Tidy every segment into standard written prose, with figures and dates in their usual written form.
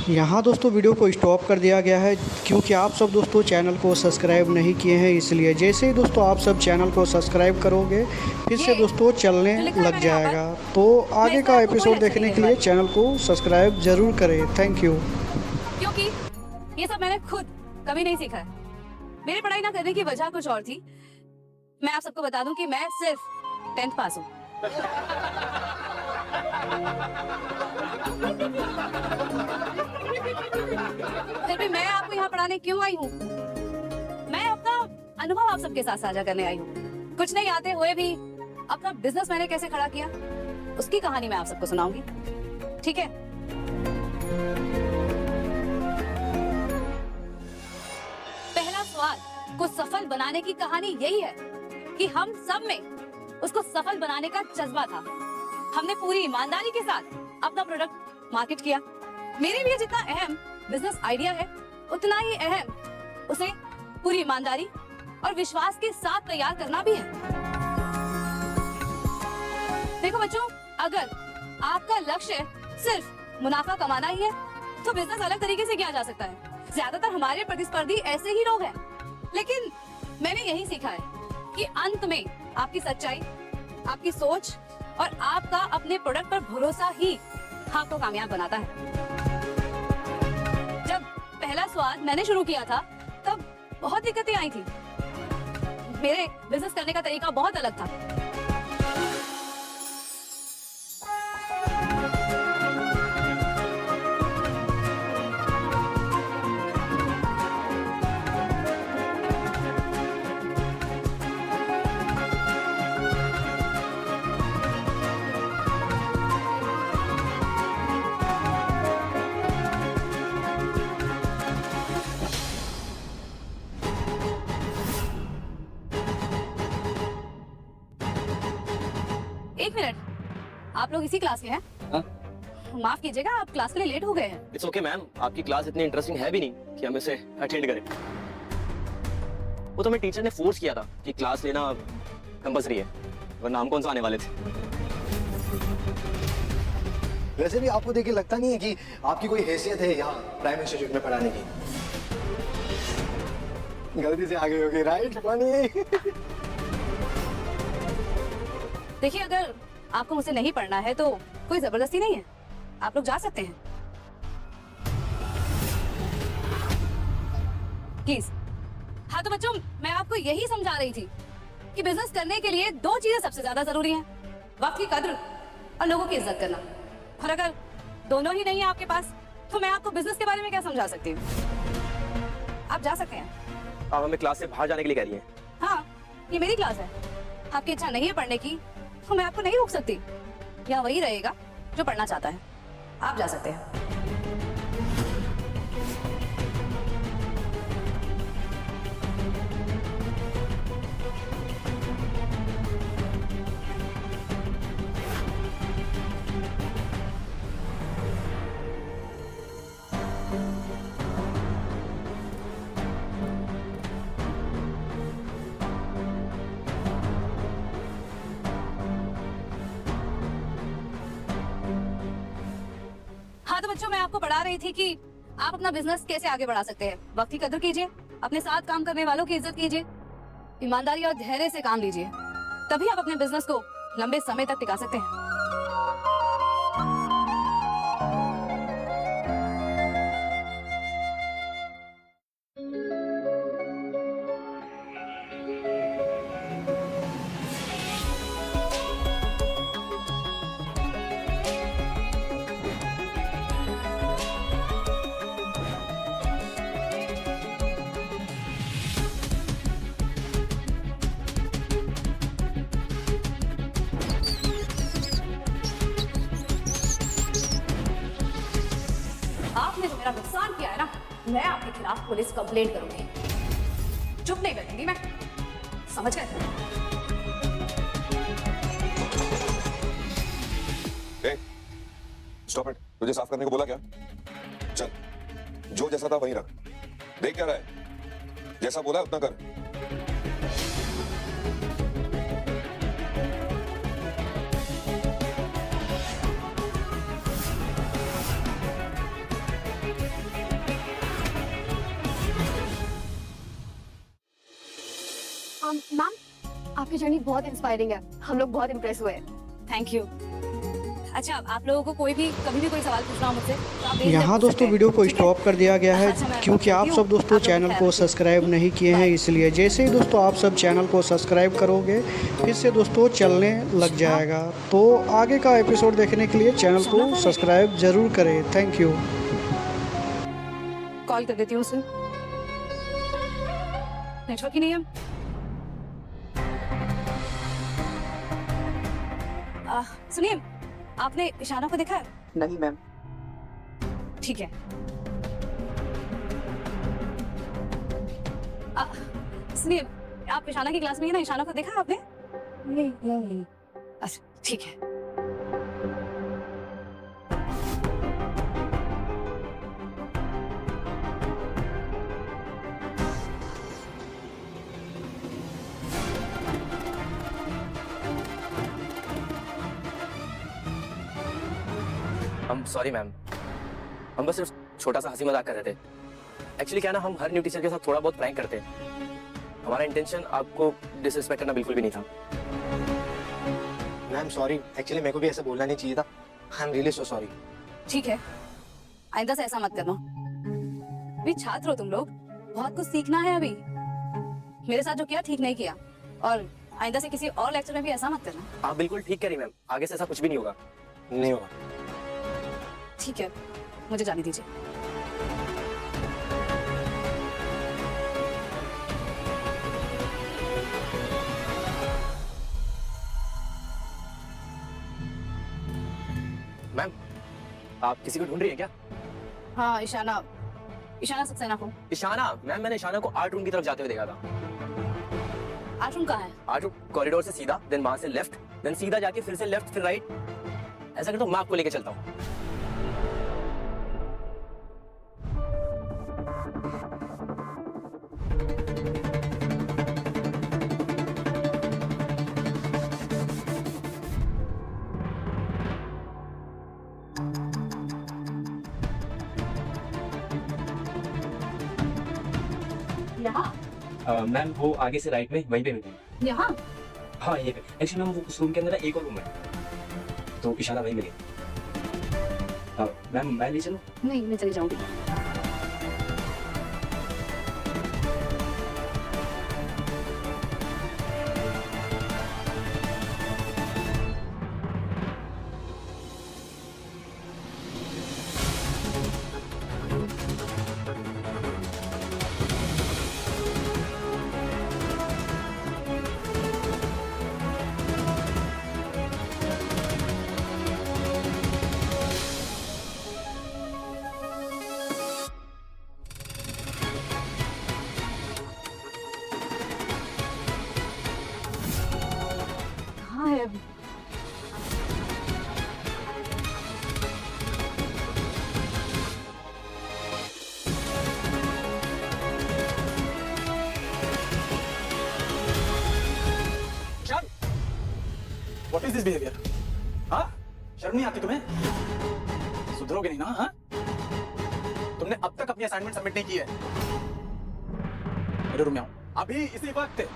यहाँ दोस्तों वीडियो को स्टॉप कर दिया गया है क्योंकि आप सब दोस्तों चैनल को सब्सक्राइब नहीं किए हैं, इसलिए जैसे ही दोस्तों आप सब चैनल को सब्सक्राइब करोगे फिर से दोस्तों चलने लग जाएगा। तो आगे का एपिसोड देखने के लिए चैनल को सब्सक्राइब ज़रूर करें। Thank you. क्योंकि ये सब मैंने खुद कभी नहीं सीखा है। मेरी पढ़ाई ना करने की वजह कुछ और थी। मैं आप सबको बता दूं कि मैं सिर्फ 10th पास हूँ। फिर भी मैं आपको यहाँ पढ़ाने क्यों आई हूँ? मैं अपना अनुभव आप सबके साथ साझा करने आई हूँ। कुछ नहीं आते हुए भी अपना बिजनेस मैंने कैसे खड़ा किया उसकी कहानी मैं आप सबको सुनाऊंगी, ठीक है? पहला सवाल को सफल बनाने की कहानी यही है कि हम सब में उसको सफल बनाने का जज्बा था। हमने पूरी ईमानदारी के साथ अपना प्रोडक्ट मार्केट किया। मेरे लिए जितना अहम बिजनेस आइडिया है उतना ही अहम उसे पूरी ईमानदारी और विश्वास के साथ तैयार करना भी है। देखो बच्चों, अगर आपका लक्ष्य सिर्फ मुनाफा कमाना ही है तो बिजनेस अलग तरीके से किया जा सकता है। ज्यादातर हमारे प्रतिस्पर्धी ऐसे ही लोग हैं, लेकिन मैंने यही सीखा है कि अंत में आपकी सच्चाई, आपकी सोच और आपका अपने प्रोडक्ट पर भरोसा ही आपको कामयाब बनाता है। जब पहला स्वाद मैंने शुरू किया था तब बहुत दिक्कतें आई थी। मेरे बिजनेस करने का तरीका बहुत अलग था। एक मिनट, आप लोग इसी क्लास के हैं? हाँ? माफ कीजिएगा, आप क्लास के लिए लेट हो गए हैं। इट्स ओके मैम, आपकी क्लास इतनी इंटरेस्टिंग है भी नहीं कि हम इसे अटेंड करें। वो तो हमें टीचर ने फोर्स किया था कि क्लास लेना कंपल्सरी है, वरना हम कौन सा आने वाले थे। वैसे भी आपको देख के लगता नहीं है कि आपकी कोई हैसियत है यहाँ प्राइम इंस्टीट्यूट में पढ़ाने की? गलती से आगे हो गई, राइट? फनी। देखिए, अगर आपको मुझसे नहीं पढ़ना है तो कोई जबरदस्ती नहीं है, आप लोग जा सकते हैं प्लीज। हाँ तो बच्चों, मैं आपको यही समझा रही थी कि बिजनेस करने के लिए दो चीजें सबसे ज्यादा जरूरी हैं, वक्त की कद्र और लोगों की इज्जत करना। और अगर दोनों ही नहीं है आपके पास तो मैं आपको बिजनेस के बारे में क्या समझा सकती हूँ? आप जा सकते हैं। आप हमें क्लास से बाहर जाने के लिए कह रही हैं? हाँ, ये मेरी क्लास है। आपकी इच्छा नहीं है पढ़ने की तो मैं आपको नहीं रोक सकती। यहाँ वही रहेगा जो पढ़ना चाहता है। आप जा सकते हैं। हाँ तो बच्चों, मैं आपको पढ़ा रही थी कि आप अपना बिजनेस कैसे आगे बढ़ा सकते हैं। वक्त की कदर कीजिए, अपने साथ काम करने वालों की इज्जत कीजिए, ईमानदारी और धैर्य से काम लीजिए, तभी आप अपने बिजनेस को लंबे समय तक टिका सकते हैं। आपने जो मेरा नुकसान किया है ना, मैं आपके खिलाफ पुलिस कंप्लेंट करूंगी। चुप नहीं बैठूंगी मैं, समझ गए? Stop it. तुझे साफ करने को बोला क्या? चल, जो जैसा था वहीं रख। देख क्या रहा है? जैसा बोला उतना कर। मैम, आपकी जर्नी बहुत इंस्पायरिंग है, हम लोग बहुत इम्प्रेस हुए हैं। Thank you. अच्छा, आप लोगों को कोई भी कभी भी कोई सवाल पूछना हो मुझसे तो आप बेझिझक यहाँ पूछ दोस्तों सकते हैं, वीडियो को ठीक है? स्टॉप कर दिया गया है अच्छा, मैं क्योंकि आप रखती सब हूँ। दोस्तों आप लोग चैनल ख्याल को रखिए। सब्सक्राइब नहीं किए हैं, इसलिए जैसे ही दोस्तों आप सब चैनल को सब्सक्राइब करोगे फिर से दोस्तों चलने लग जाएगा। तो आगे का एपिसोड देखने के लिए चैनल को सब्सक्राइब ज़रूर करें। Thank you. कॉल कर देती हूँ उसे। नेटवर्क ही नहीं है। सुनिए, आपने ईशाना को देखा है? नहीं मैम। ठीक है। सुनिए, आप ईशाना की क्लास में है ना, ईशाना को देखा है आपने? नहीं। अच्छा, ठीक है। हम सॉरी मैम, हम बस सिर्फ छोटा सा हंसी मजाक कर रहे थे। एक्चुअली क्या ना, हम हर न्यू टीचर के साथ थोड़ा बहुत प्रैंक करते हैं। हमारा इंटेंशन आपको डिसरिस्पेक्ट करना बिल्कुल भी नहीं था। मैम सॉरी, एक्चुअली मेरे को भी ऐसा बोलना नहीं चाहिए था। I am really so sorry. ठीक है, आइंदा से ऐसा मत करना। भी छात्र हो तुम लोग, बहुत कुछ सीखना है अभी। मेरे साथ जो किया ठीक नहीं किया, और आइंदा से किसी और लेक्चर में भी ऐसा मत करना। आप बिल्कुल ठीक कह रही मैम, आगे से ऐसा कुछ भी नहीं होगा। नहीं होगा। ठीक है, मुझे जाने दीजिए। मैम, आप किसी को ढूंढ रही हैं क्या? हाँ, ईशाना सक्सेना को। इशाना? मैम, मैंने इशाना को आर्ट रूम की तरफ जाते हुए देखा था। आश्रम कहाँ है? आर्ट रूम कॉरिडोर से सीधा, देन वहां से लेफ्ट, देन सीधा जाके फिर से लेफ्ट, फिर राइट। ऐसा करता हूँ, मैं आपको लेके चलता हूँ। यहाँ? मैम, वो आगे से राइट में वहीं पे मिलेंगे। यहाँ? हाँ, ये एक्चुअली मैम, वो उस रूम के अंदर ना एक और रूम है, तो इशारा वहीं मिलेगा। मैम, मैं ले चलूं? नहीं, मैं चली जाऊंगी। कहाँ है अभी? What is this behavior? हाँ? शर्म नहीं आती तुम्हें? सुधरोगे नहीं ना? हाँ? तुमने अब तक अपनी असाइनमेंट सबमिट नहीं की है। मेरे रूम में आओ। अभी इसी वक्त।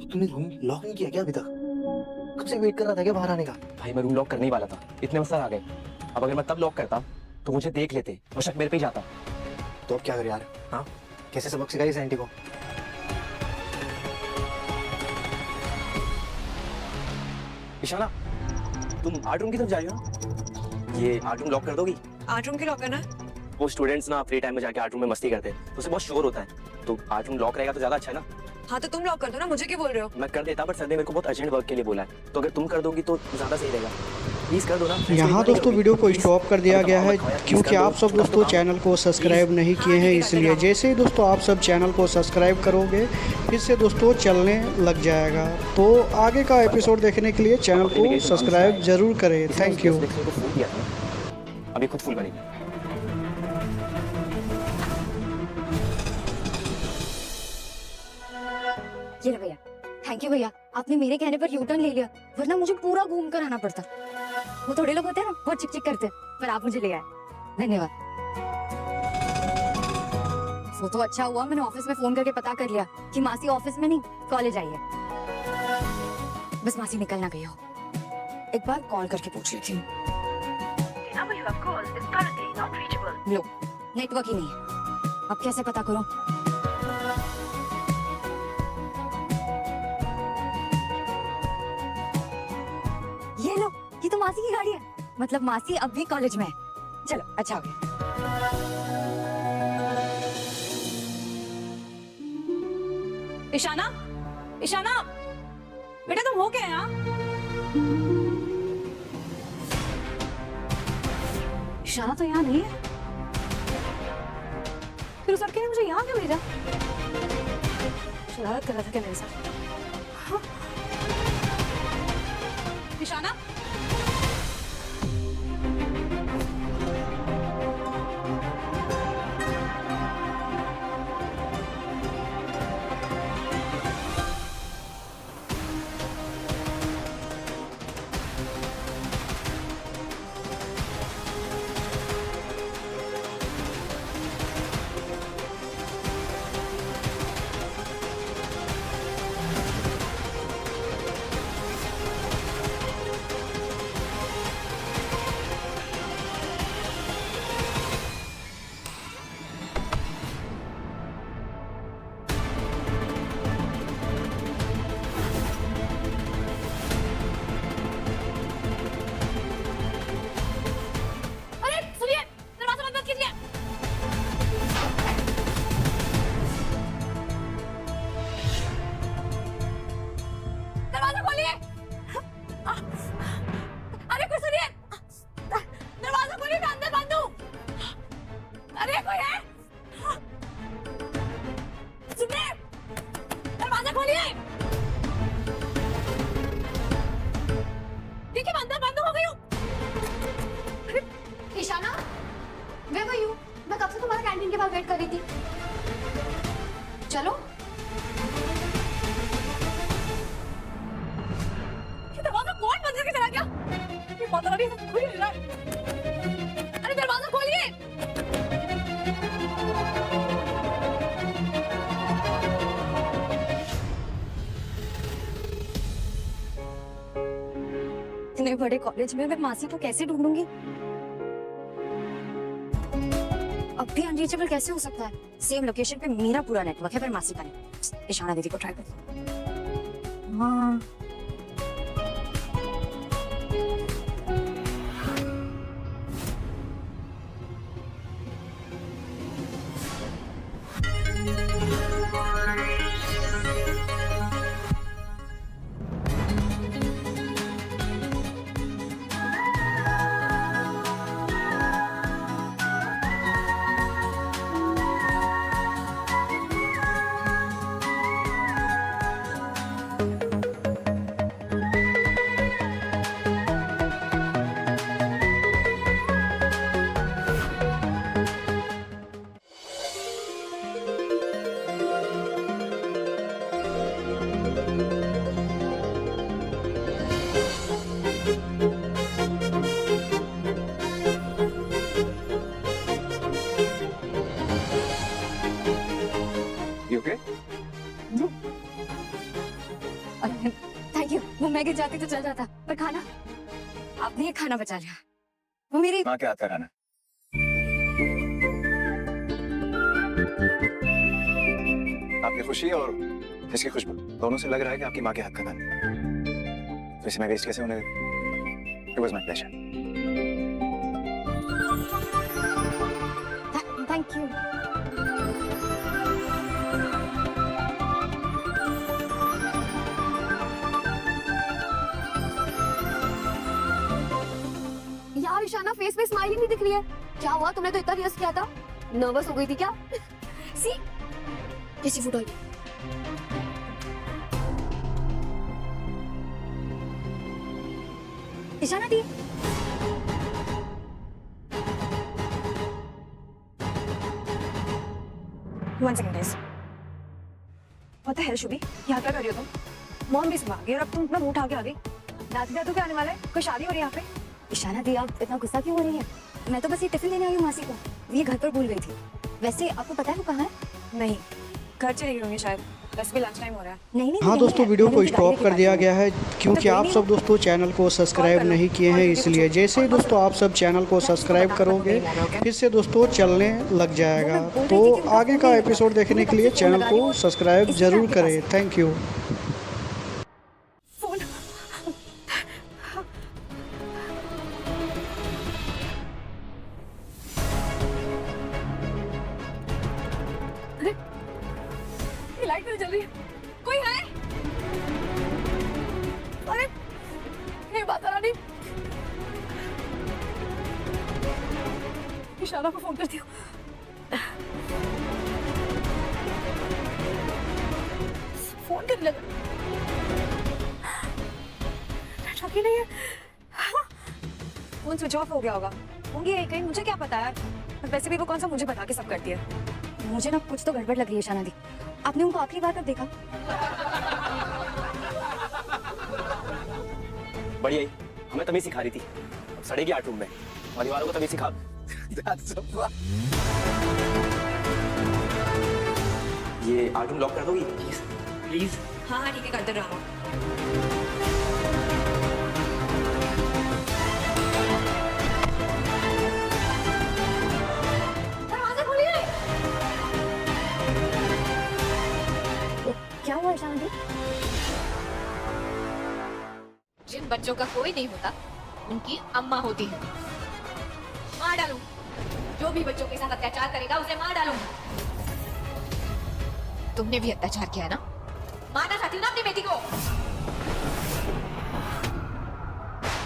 तुमने रूम लॉक नहीं किया क्या अभी तक? कब से वेट कर रहा था क्या बाहर आने का? भाई, मैं रूम लॉक करने ही वाला था, इतने में सर आ गए। अब अगर मैं तब लॉक करता तो मुझे देख लेते और शक मेरे पे ही जाता। तो अब क्या करें यार? हाँ, कैसे सबक सिखाई इस आंटी को? इशाना, तुम आर्ट रूम की तरफ जा रही हो ना? ये आर्ट रूम लॉक कर दोगी? आर्ट रूम के लॉक करना? वो स्टूडेंट्स ना फ्री टाइम में जाके आर्ट रूम में मस्ती करते हैं, तो उससे बहुत शोर होता है। तो आर्ट रूम लॉक रहेगा तो ज्यादा अच्छा है ना? हाँ, तो तुम लॉक कर दो ना, मुझे क्यों बोल रहे हो? मैं कर देता, बट सर ने मेरे को बहुत अर्जेंट वर्क के लिए बोला है, तो अगर तुम कर दोगी तो ज्यादा सही रहेगा। प्लीज कर दो ना। यहाँ दोस्तों वीडियो को स्टॉप कर दिया गया है क्योंकि आप सब दोस्तों चैनल को सब्सक्राइब नहीं किए हैं, इसलिए जैसे ही दोस्तों आप सब चैनल को सब्सक्राइब करोगे फिर से दोस्तों चलने लग जाएगा। तो आगे का एपिसोड देखने के लिए चैनल को सब्सक्राइब ज़रूर करें। Thank you. अभी खुद फूल बनेगी। ये ले भैया। थैंक यू भैया, आपने मेरे कहने पर यू टर्न ले लिया, वरना मुझे पूरा घूम कर आना पड़ता। वो थोड़े लोग होते हैं ना बहुत चिक चिक करते हैं, पर आप मुझे ले आए, धन्यवाद। वो तो अच्छा हुआ मैंने ऑफिस में फोन करके पता कर लिया कि मासी ऑफिस में नहीं कॉलेज आई है। बस मासी निकल ना गई हो, एक बार कॉल करके पूछ लेती हूँ। लो नेटवर्क ही नहीं है, अब कैसे पता करूं? ये लो, ये तो मासी की गाड़ी है, मतलब मासी अब भी कॉलेज में है। चलो अच्छा हो गया। ईशाना, ईशाना, बेटा तुम हो क्या यहाँ? ईशाना तो यहाँ नहीं है, फिर उस लड़के ने मुझे यहाँ क्यों भेजा? शरारत कर रहा था क्या मेरे साथ? हाँ? Ishana, Ishana, where were you? मैं कब से तुम्हारा कैंटीन के बाहर वेट कर रही थी। चलो। ये दरवाजा कौन बंद करके चला गया? ये पता नहीं खुल ही नहीं रहा है। अरे दरवाजा खोलिए। इतने बड़े कॉलेज में मैं मासी को कैसे ढूंढूंगी? अब भी अनरीचेबल कैसे हो सकता है? सेम लोकेशन पे मेरा पूरा नेटवर्क है पर मासी का नहीं। ईशाना दीदी को ट्राई कर। हाँ थैंक यू। वो मैं गिर जाती तो चल जाता, पर खाना आपने ये खाना बचा लिया। वो मेरी माँ के हाथ का खाना। आपकी खुशी और इसकी खुशबू दोनों से लग रहा है कि आपकी माँ के हाथ का खाना। तो इसे मैं वेस्ट कैसे होने देता? It was my pleasure. Thank you. यार ईशाना, फेस पे स्माइलिंग नहीं दिख रही है। क्या हुआ? तुमने तो इतना रियस किया था, नर्वस हो गई थी क्या? सी किसी foot Ishana the one second guys. What the hell Shubhi, यहाँ क्या कर रही हो तुम? मॉम भी सुबह आ गई और अब तुम इतना मुंह उठा के आ गई। नाती दादू क्या आने वाला है? कोई शादी हो रही है यहाँ पे? इशाना दी, आप इतना गुस्सा क्यों हो रही है? मैं तो बस ये टिफिन देने आई हूँ मासी को। ये घर पर भूल गई थी। वैसे आपको पता है वो कहाँ है? नहीं, घर चली होंगी शायद। वैसे भी लंच टाइम हो रहा है। नहीं नहीं हाँ नहीं दोस्तों, है। वीडियो मैंने को उनकी गाड़ी स्टॉप लेके कर पास दिया में गया है क्योंकि आप सब दोस्तों चैनल को सब्सक्राइब नहीं किए हैं, इसलिए जैसे ही दोस्तों आप सब चैनल को सब्सक्राइब करोगे फिर से दोस्तों चलने लग जाएगा। तो आगे का एपिसोड देखने के लिए चैनल को सब्सक्राइब जरूर करें। Thank you. फोन। अरे, ये लाइट क्यों जल रही है? कोई है? अरे, ये बात रानी। इशारा को फोन करती हूँ। फोन करने लगा। नेटवर्क ही नहीं है। फोन स्विच ऑफ हो गया होगा। होंगी कहीं, मुझे क्या पता है। वैसे भी वो कौन सा मुझे बता के सब करती है। मुझे ना कुछ तो गड़बड़ लग रही है शाना दी। आपने उनको आखिरी बार कब देखा? बढ़िया ही हमें तमीज सिखा रही थी। अब सड़ेगी 8 रूम में और दीवारों को तमीज सिखा। ये 8 रूम लॉक कर दोगी प्लीज प्लीज? हाँ हाँ ठीक है, करते रहो। दरवाजा खोलिए। क्या हुआ शाना दी? जिन बच्चों का कोई नहीं होता उनकी अम्मा होती है। मार डालूं जो भी बच्चों के साथ अत्याचार करेगा उसे मार डालूं। तुमने भी अत्याचार किया है ना? मारना चाहती हूँ ना अपनी बेटी को।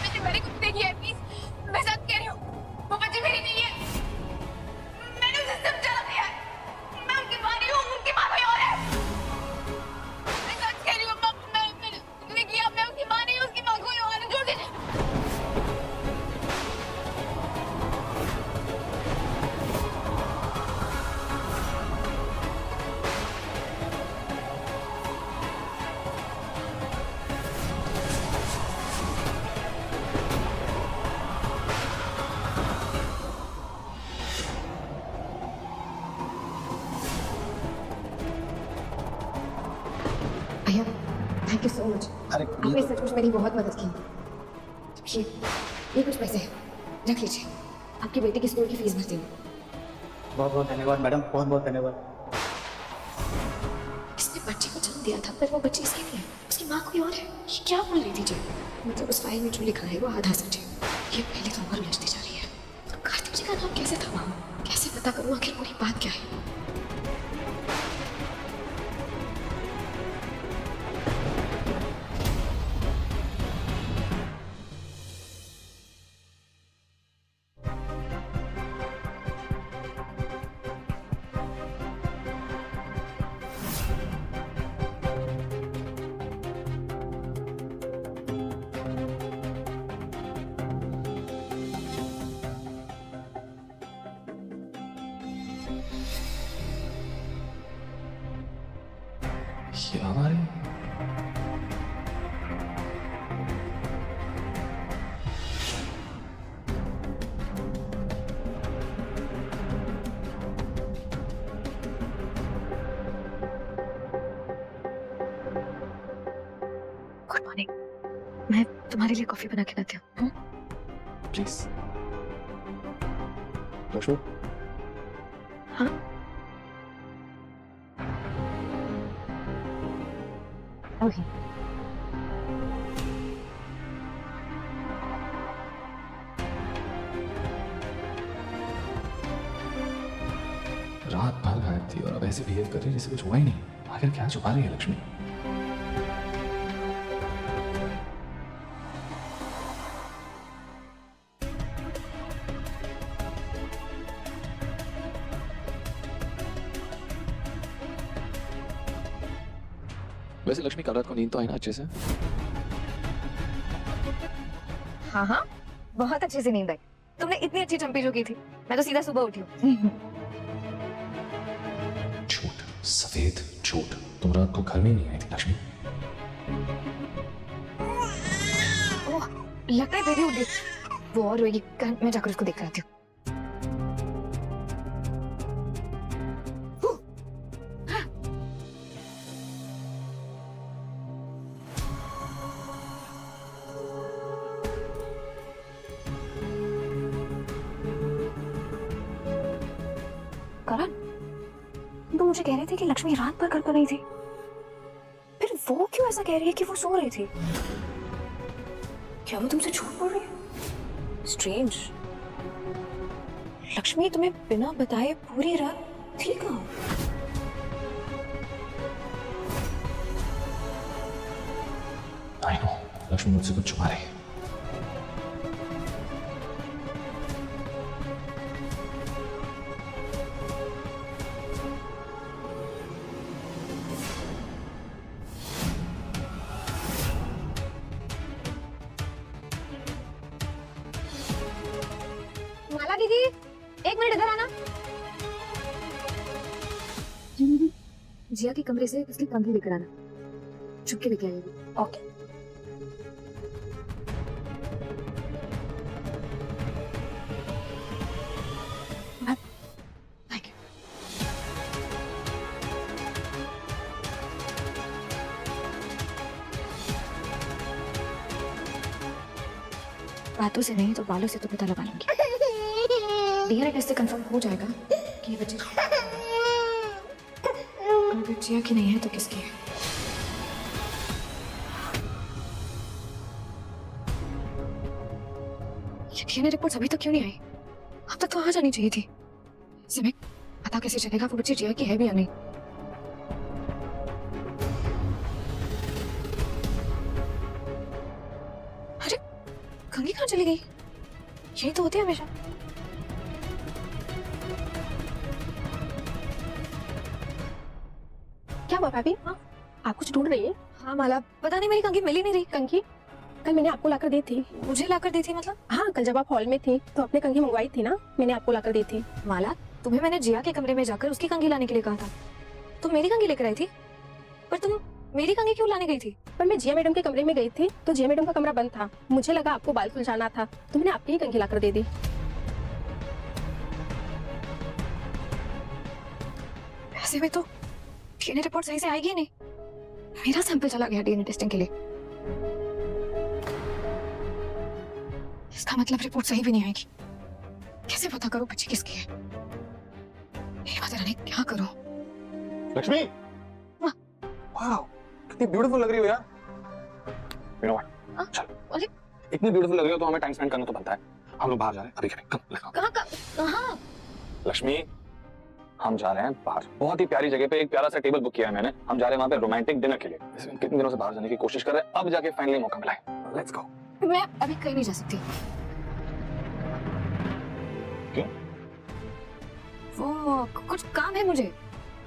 मैंने मेरी कुछ देखी है, प्लीज मैं सच कह रही हूँ, वो बच्ची मेरी नहीं है। मैंने उसे समझा दिया है। मैं उनकी माँ नहीं हूँ, उनकी माँ कोई और है। मैं सच कह रही हूँ, मैंने किया, मैं उसकी माँ नहीं हूँ, उसकी माँ कोई और है। झूठ नहीं। भैया थैंक यू सो मच। अरे आपने सचमुच मेरी बहुत मदद की। ये कुछ पैसे हैं, रख लीजिए। आपकी बेटी की स्कूल की फीस भरती हूँ। बहुत बहुत धन्यवाद मैडम, बहुत बहुत धन्यवाद। इसने बच्चे को जन्म दिया था पर वो बच्ची इसकी नहीं है, उसकी माँ कोई और है। ये क्या बोल रही थी जी? मतलब उस फाइल में जो लिखा है वो आधा सच है। ये पहले तो और उलझती जा रही है। तो कार्तिक जी का नाम कैसे था वहाँ? कैसे पता करूँ आखिर पूरी बात क्या है? ये हमारे गुड मॉर्निंग। मैं तुम्हारे लिए कॉफी बना के लाती हूँ। प्लीज लक्ष्मी। हाँ ओके। रात भर गायब थी और अब ऐसे बिहेव कर रही है जैसे कुछ हुआ ही नहीं। आखिर क्या छुपा रही है लक्ष्मी? वैसे लक्ष्मी कल रात को नींद तो आई ना अच्छे से? हाँ हाँ बहुत अच्छे से नींद आई। तुमने इतनी अच्छी चंपी जो की थी, मैं तो सीधा सुबह उठी हूँ। झूठ, सफेद झूठ। तुम रात को घर में नहीं आई थी लक्ष्मी। ओह, लगता है बेबी उठ गई। वो और रोएगी, मैं जाकर उसको देख कर आती हूँ। करण, तो मुझे कह रहे थे कि लक्ष्मी रात भर घर पर नहीं थी, फिर वो क्यों ऐसा कह रही है कि वो सो रही थी? क्या वो तुमसे झूठ बोल रही है? स्ट्रेंज। लक्ष्मी तुम्हें बिना बताए पूरी रात थी कहाँ? आई नो, लक्ष्मी मुझसे कुछ छुपा रही है। माला दीदी, एक मिनट इधर आना। जिया के कमरे से उसकी कंघी लेकर आना, चुपके लेके आइएगा। ओके। Thank you. बातों से नहीं तो बालों से तो पता लगा लूंगी। डीएनए टेस्ट से कंफर्म हो जाएगा कि ये बच्चे अगर जिया की नहीं है तो किसकी है। ये डीएनए रिपोर्ट अभी तक क्यों नहीं आई? अब तक तो आ जानी चाहिए थी। इससे मैं पता कैसे चलेगा वो बच्ची जिया की है भी या नहीं? अरे कंघी कहाँ चली गई? यही तो होती है हमेशा। क्या हुआ भाभी? हाँ, आप कुछ ढूंढ रही है? हाँ माला, पता नहीं मेरी कंघी मिल ही नहीं रही। कंघी कल मैंने आपको लाकर दी थी। मुझे लाकर दी थी मतलब? हाँ, कल जब आप हॉल में थी तो आपने कंघी मंगवाई थी ना, मैंने आपको लाकर दी थी। माला, तुम्हें मैंने जिया के कमरे में जाकर उसकी कंघी लाने के लिए कहा था। तुम मेरी कंघी लेकर आई थी, पर तुम मेरी कंघी क्यों लाने गई थी? पर मैं जिया मैडम के कमरे में गई थी तो जिया मैडम का कमरा बंद था। मुझे लगा आपको बाल सुलझाना था तो मैंने आपकी ही कंघी लाकर दे दी। ऐसे में तो डीएनए रिपोर्ट सही से आएगी नहीं। मेरा सैंपल चला गया डीएनए टेस्टिंग के लिए। इसका मतलब रिपोर्ट सही भी नहीं आएगी। कैसे पता करूं बच्ची किसकी है? ये पता नहीं क्या करूं। लक्ष्मी, वाह, कितनी ब्यूटीफुल लग रही हो यार। You know what? चल, अरे इतनी ब्यूटीफुल लग रही हो तो हमें टाइम स्पेंड करना तो बनता है। हम लोग बाहर जा रहे हैं अभी। कम लगाओ। कहाँ? लक्ष्मी, हम जा रहे हैं बाहर। बहुत ही प्यारी जगह पे एक प्यारा सा टेबल बुक किया है मैंने। हम जा रहे हैं वहाँ पे रोमांटिक डिनर के लिए। कितने दिनों से बाहर जाने की कोशिश कर रहे हैं, अब जाके फाइनली मौका मिला है। Let's go. मैं अभी कहीं नहीं जा सकती। क्यों? वो कुछ काम है मुझे,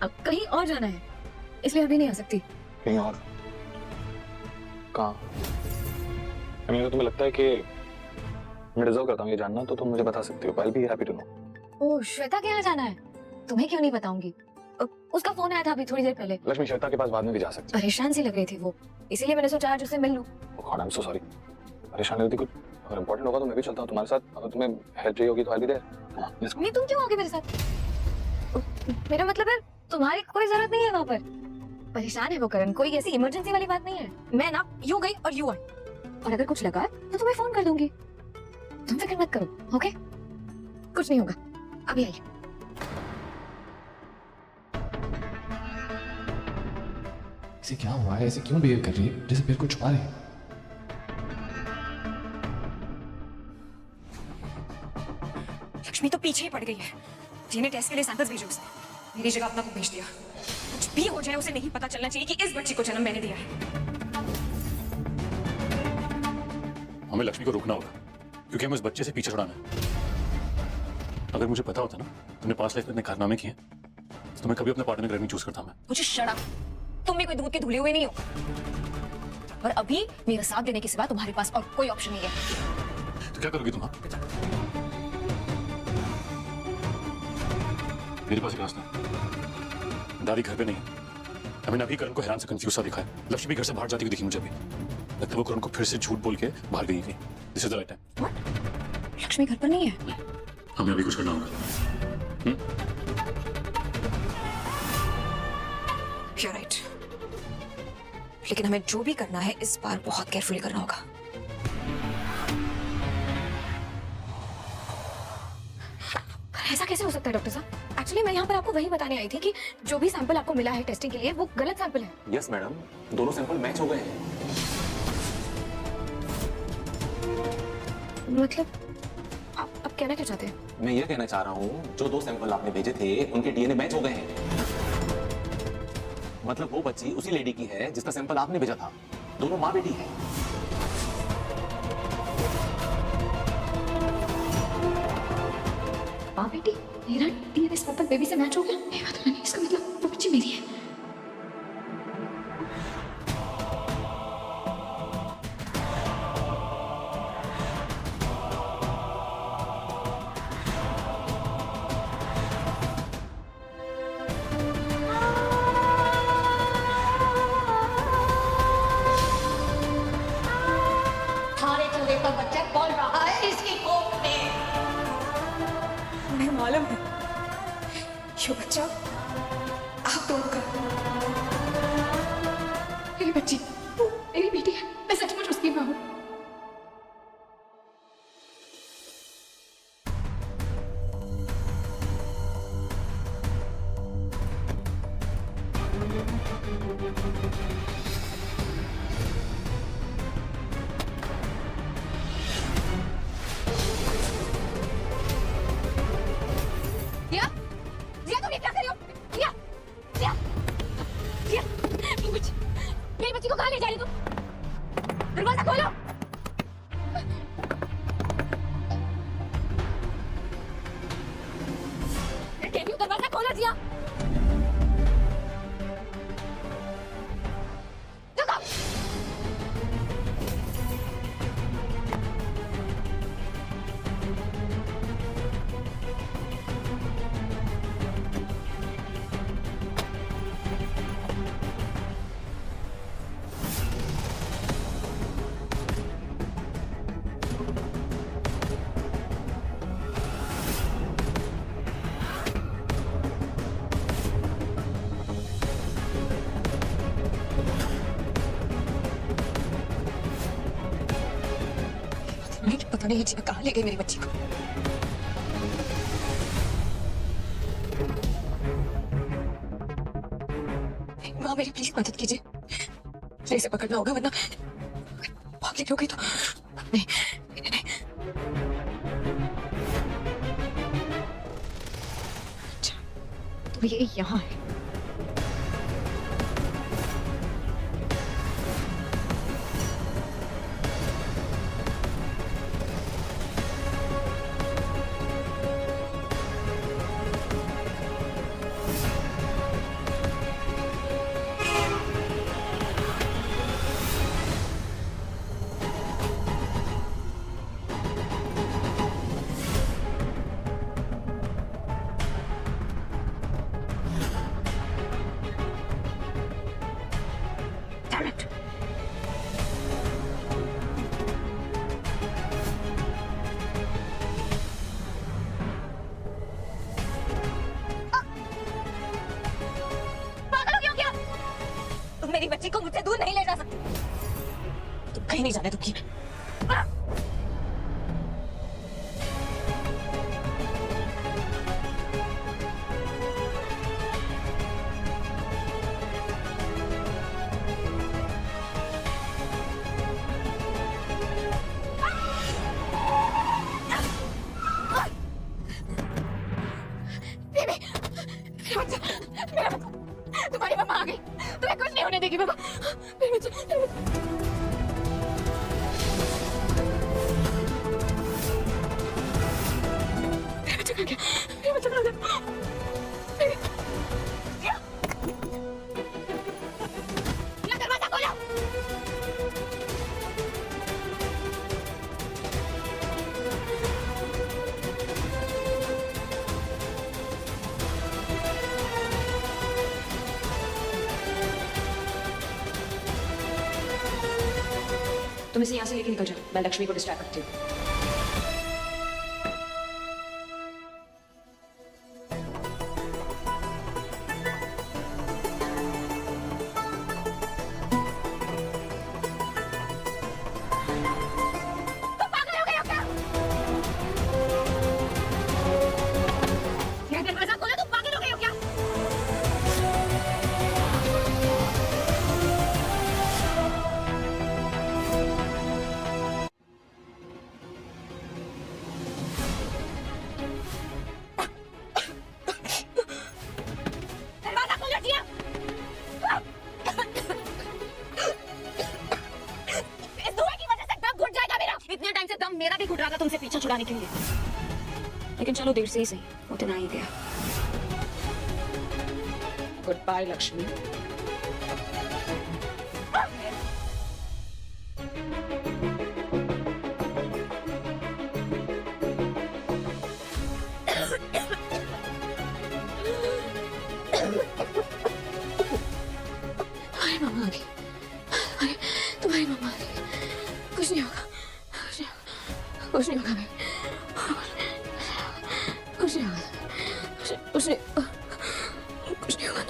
अब कहीं और जाना है, इसलिए अभी नहीं आ सकती। कहीं और? कहाँ? अगर तुम्हें लगता है कि मैं डिजर्व करता हूँ ये जानना तो तुम मुझे बता सकती हो। I'll be happy to know। ओह, श्वेता के यहाँ जाना है? तुम्हें क्यों नहीं बताऊंगी? उसका फोन आया था अभी थोड़ी देर पहले। लक्ष्मी, श्वेता के पास बाद में भी जा सकती परेशान सी लग रही थी वो, इसीलिए मैंने सोचा आज उससे मिल लूं। है। God, I'm so sorry। परेशान होती कुछ अगर इम्पोर्टेंट होगा तो मैं भी चलता हूँ तुम्हारे साथ। अगर तुम्हें हेल्प चाहिए होगी तो I'll be there। Let's go। नहीं, तुम क्यों आओगे मेरे साथ? मेरा मतलब है तुम्हारी कोई जरूरत नहीं है वहाँ पर। परेशान है वो करण, कोई ऐसी इमरजेंसी वाली बात नहीं है। मैं ना यूं गई और यूं आई, और अगर कुछ लगा तो तुम्हें फोन कर दूंगी। तुम फिक्र मत करो, ओके? कुछ नहीं होगा, अभी आइए। इसे क्या हुआ है? ऐसे क्यों बिहेव कर रही है जैसे फिर कुछ छुपा रही है? लक्ष्मी तो पीछे ही पड़ गई है। डीएनए टेस्ट के लिए सैंपल्स भेजो उसने, मेरी जगह अपना को भेज दिया। कुछ भी हो जाए उसे नहीं पता चलना चाहिए कि इस बच्ची को जन्म मैंने दिया है। हमें लक्ष्मी को रोकना होगा क्योंकि हमें उस बच्चे से पीछे छुड़ाना है। अगर मुझे पता होता ना तुमने पास्ट लाइफ में इतने कारनामे किए तो मैं कभी अपने पार्टनर घर नहीं चूज करता। मैं मुझे शर्म, तुम भी कोई दूध के धुले हुए नहीं हो, और अभी मेरा साथ देने के सिवा तुम्हारे पास और कोई ऑप्शन नहीं है। तो क्या करोगी तुम? मेरे पास एक रास्ता है। दादी घर पे नहीं है। अभी अभी करण को हैरान से कंफ्यूज सा दिखा है। लक्ष्मी घर से बाहर जाती हुई दिखी मुझे। अभी लगता है वो करण को फिर से झूठ बोल के बाहर गई थी। This is the right time. Lakshmi घर पर नहीं है। हमें अभी कुछ करना होगा। You're right. लेकिन हमें जो भी करना है इस बार बहुत केयरफुली करना होगा। ऐसा कैसे हो सकता है डॉक्टर साहब? एक्चुअली मैं यहाँ पर आपको वही बताने आई थी कि जो भी सैंपल आपको मिला है टेस्टिंग के लिए वो गलत सैंपल है। यस मैडम, दोनों सैंपल मैच हो गए हैं। मतलब आप कहना क्या चाहते हैं? मैं ये कहना चाह रहा हूँ जो 2 सैंपल आपने भेजे थे उनके डीएनए मैच हो गए हैं। मतलब वो बच्ची उसी लेडी की है जिसका सैंपल आपने भेजा था। दोनों माँ बेटी है। माँ बेटी? मेरा डीएनए सैंपल बेबी से मैच हो गया? ये बात नहीं, इसका मतलब वो बच्ची मेरी है। थारे चूहे पर बच्चा बोल रहा है इसकी कोख में। उन्हें मालूम है ये बच्चा आप दोनों का। मेरी बच्ची वो मेरी बेटी है, मैं सचमुच उसकी माँ हूँ। दिया, दिया तुम ये क्या कर रही हो? दिया, दिया, दिया, मेरी बच्ची को कहाँ ले जा रही हो तुम? दरवाजा खोलो। मैं कहती हूँ दरवाजा खोलो दिया। रुको। पता नहीं जी कहाँ ले गई मेरी बच्ची को। माँ मेरी प्लीज मदद कीजिए, मुझे इसे पकड़ना होगा वरना भाग निकल गई तो नहीं, नहीं, नहीं। अच्छा तो ये यहाँ है। Damn it. पागल हो गए हो क्या? तुम मेरी बच्ची को मुझसे दूर नहीं ले जा सकती। तुम कहीं नहीं जाने दूंगी। तुम्हारी मम्मा आ गई, तुम्हें कुछ नहीं होने देगी बाबा। मेरे बच्चे कहाँ गया? मेरे बच्चे कहाँ गया? क्या दरवाजा खोलो। तुम इसे यहाँ से लेके निकल जाओ, मैं लक्ष्मी को डिस्ट्रैक्ट करती हूँ। था तुमसे पीछा छुड़ाने के लिए, लेकिन चलो देर से ही सही, वो दिन आ ही गया। Good bye Lakshmi. तुम्हारी मम्मा आ गई। अरे तुम्हारी मम्मा आ गई। कुछ नहीं होगा, कुछ नहीं होगा, कुछ नहीं होगा, कुछ नहीं होगा, कुछ नहीं, कुछ नहीं होगा।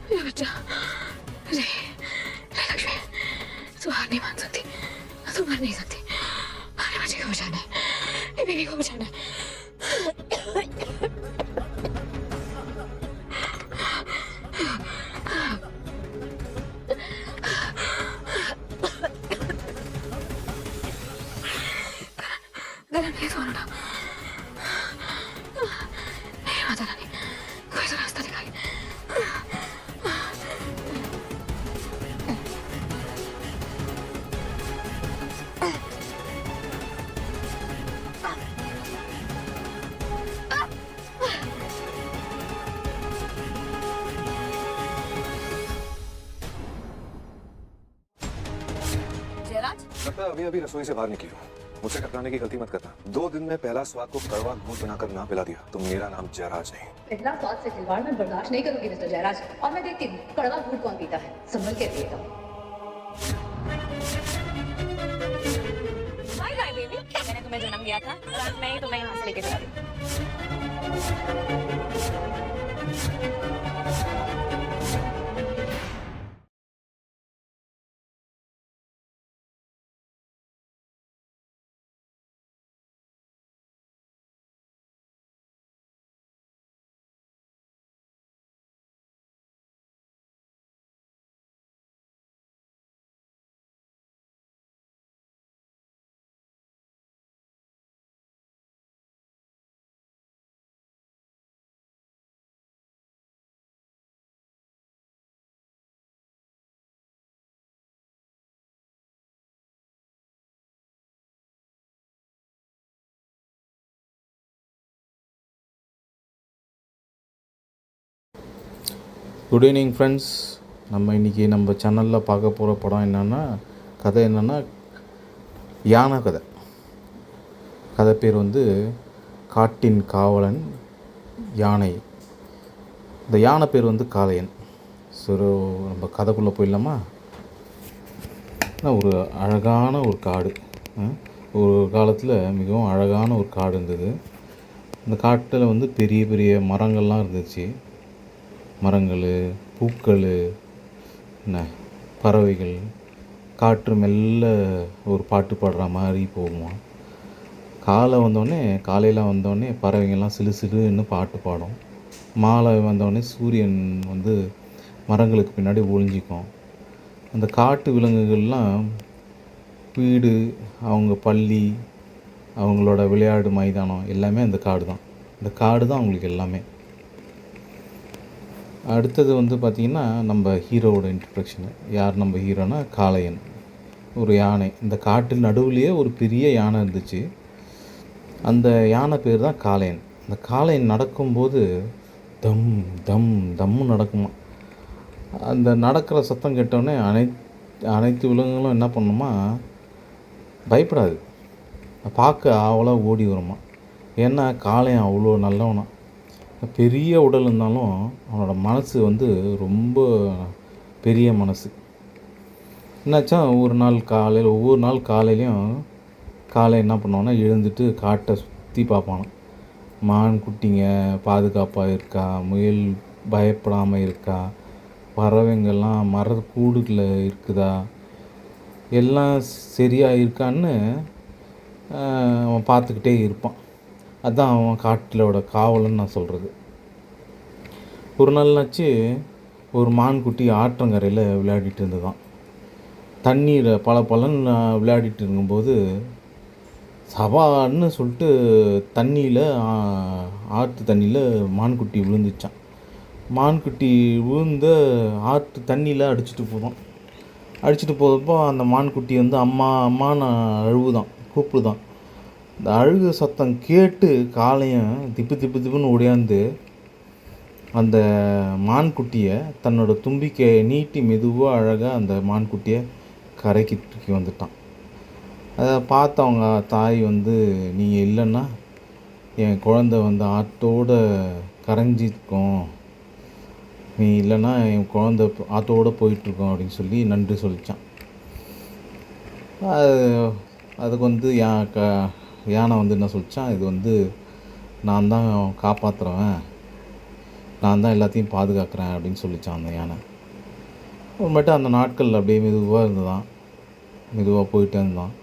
मेरा बच्चा, रे लक्ष्मी, तू हार नहीं मान सकती, तू मर नहीं सकती। मेरे बच्चे को बचाना है, मेरे बेबी को बचाना है। गलत नहीं सोना, माता रानी कोई तो रास्ता दिखाई। जयराज, लगता है अभी अभी रसोई से बाहर निकली हूँ। मुझसे टकराने की गलती मत करना। 2 दिन में पहला स्वाद को कड़वा घूंट बनाकर ना पिला दिया तो मेरा नाम जयराज नहीं। पहला स्वाद से खिलवाड़ मैं बर्दाश्त नहीं करूंगी मिस्टर जयराज, और मैं देखती हूँ कड़वा घूंट कौन पीता है। संभल के पिएगा। बाय बाय बेबी, मैंने तुम्हें जन्म दिया था और आज मैं ही तुम्हें यहाँ से लेके जा रही हूँ। Good evening friends. இன்றைக்கி நம்ம சேனலில் பார்க்க போகிற படம் என்னென்னா, கதை என்னென்னா யானை கதை. கதை பேர் வந்து காட்டின் காவலன் யானை. இந்த யானை பேர் வந்து காளையன். சரி, நம்ம கதைக்குள்ளே போயிடலாமா? ஒரு அழகான ஒரு காடு, ஒரு காலத்தில் மிகவும் அழகான ஒரு காடு இருந்தது. இந்த காட்டில் வந்து பெரிய பெரிய மரங்கள்லாம் இருந்துச்சு. மரங்கள், பூக்கள், என்ன பறவைகள், காற்று மெல்ல ஒரு பாட்டு பாடுற மாதிரி போகுமா. காலையில் வந்தோடனே பறவைங்கள்லாம் சிலு சிலுன்னு பாட்டு பாடும். மாலை வந்தோடனே சூரியன் வந்து மரங்களுக்கு பின்னாடி ஒளிஞ்சிக்கும். அந்த காட்டு விலங்குகள்லாம் வீடு, அவங்க பள்ளி, அவங்களோட விளையாடு மைதானம் எல்லாமே அந்த காடு தான். இந்த காடு தான் அவங்களுக்கு எல்லாமே. அடுத்தது வந்து பார்த்திங்கன்னா நம்ம ஹீரோவோட இன்ட்ரடக்ஷனு. யார் நம்ம ஹீரோனா காளையன், ஒரு யானை. இந்த காட்டில் நடுவுலையே ஒரு பெரிய யானை இருந்துச்சு. அந்த யானை பேர் தான் காளையன். அந்த காளையன் நடக்கும்போது தம் தம் தம்மு நடக்குமா. அந்த நடக்கிற சத்தம் கேட்டோடனே அனைத்து விலங்குகளும் என்ன பண்ணுமா, பயப்படாது, பார்க்க ஆவலாக ஓடி வருமா. ஏன்னா காளையன் அவ்வளோ நல்லவனா. பெரிய உடல் இருந்தாலும் அவனோட மனசு வந்து ரொம்ப பெரிய மனசு. என்னாச்சா, ஒவ்வொரு நாள் காலையிலையும் காலை என்ன பண்ணுவான்னா எழுந்துட்டு காட்டை சுற்றி பார்ப்பானோ. மான் குட்டிங்க பாதுகாப்பாக இருக்கா, முயல் பயப்படாமல் இருக்கா, பறவைங்கள்லாம் மரக்கூடுகளில் இருக்குதா, எல்லாம் சரியாக இருக்கான்னு அவன் பார்த்துக்கிட்டே இருப்பான். அதுதான் அவன் காட்டிலோட காவலன்னு நான் சொல்கிறது. ஒரு நாள்னாச்சு ஒரு மான்குட்டி ஆற்றங்கரையில் விளையாடிட்டு இருந்ததாம். தண்ணீரை பளபளன்னு விளையாடிட்டு இருக்கும்போது சபான்னு சொல்லிட்டு தண்ணியில் ஆற்று தண்ணியில் மான்குட்டி விழுந்துச்சான். மான்குட்டி விழுந்த ஆற்று தண்ணியில் அடிச்சுட்டு போதும். அடிச்சுட்டு போகிறப்போ அந்த மான்குட்டி வந்து அம்மா அம்மான்னு அழுவுதான், கூப்பிடுதான். இந்த அழுகு சத்தம் கேட்டு காளையன் திப்பு திப்பு திப்புன்னு ஓடியாந்து அந்த மான்குட்டியை தன்னோட தும்பிக்கையை நீட்டி மெதுவாக அழகாக அந்த மான்குட்டியை கரைக்கு தூக்கி வந்துட்டான். அதை பார்த்து அவங்க தாய் வந்து, நீங்கள் இல்லைன்னா என் குழந்த வந்து ஆற்றோடு கரைஞ்சிருக்கோம், நீ இல்லைன்னா என் குழந்த ஆற்றோடு போயிட்டுருக்கோம் அப்படின்னு சொல்லி நன்றி சொல்லித்தான். அதுக்கு வந்து யானை வந்து என்ன சொல்லிச்சான், இது வந்து நான் தான் காப்பாற்றுறவன், நான் தான் எல்லாத்தையும் பாதுகாக்கிறேன் அப்படின்னு சொல்லித்தான் அந்த யானை. அப்புறமேட்டு அந்த நாட்கள் அப்படியே மெதுவாக இருந்ததான், மெதுவாக போயிட்டே இருந்தான்.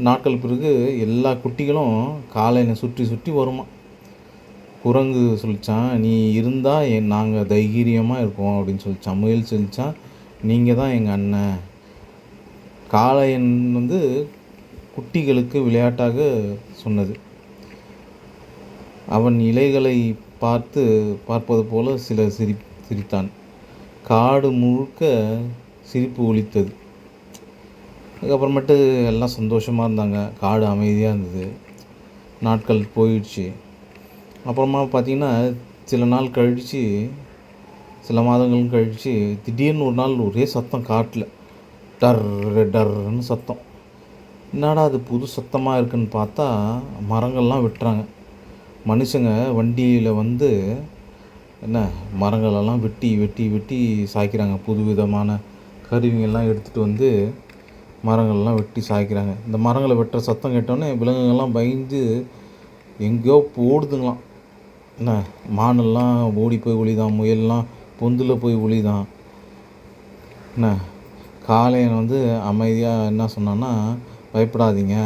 நாட்கள் பிறகு எல்லா குட்டிகளும் காளையனை சுற்றி சுற்றி வருமா. குரங்கு சொல்லிச்சான், நீ இருந்தால் நாங்கள் தைரியமாக இருப்போம் அப்படின்னு சொல்லிச்சான். முயல் சொல்லிச்சான், நீங்கள் தான் எங்கள் அண்ணன். காளையன் வந்து குட்டிகளுக்கு விளையாட்டாக சொன்னது. அவன் இலைகளை பார்ப்பது போல சிரித்தான். காடு முழுக்க சிரிப்பு ஒலித்தது. அதுக்கப்புறமேட்டு எல்லாம் சந்தோஷமாக இருந்தாங்க. காடு அமைதியாக இருந்தது. நாட்கள் போயிடுச்சு. அப்புறமா பார்த்திங்கன்னா சில நாள் கழித்து, சில மாதங்கள் கழித்து திடீர்னு ஒரு நாள் ஒரே சத்தம் காட்டில் டர் டர்ன்னு சத்தம். என்னடா அது புது சத்தமாக இருக்குன்னு பார்த்தா மரங்கள்லாம் வெட்டுறாங்க. மனுஷங்க வண்டியில் வந்து என்ன மரங்களெல்லாம் வெட்டி வெட்டி வெட்டி சாய்க்கிறாங்க. புது விதமான கருவிங்கள்லாம் எடுத்துகிட்டு வந்து மரங்கள்லாம் வெட்டி சாய்க்கிறாங்க. இந்த மரங்களை வெட்டுற சத்தம் கேட்டோன்னே விலங்குகள்லாம் பயந்து எங்கேயோ ஓடுதுங்களாம். என்ன மானெல்லாம் ஓடி போய் ஒளிதான், முயல்லாம் பொந்தில் போய் ஒளிதான். என்ன காளையன் வந்து அமைதியாக என்ன சொன்னான்னா, பயப்படாதீங்க,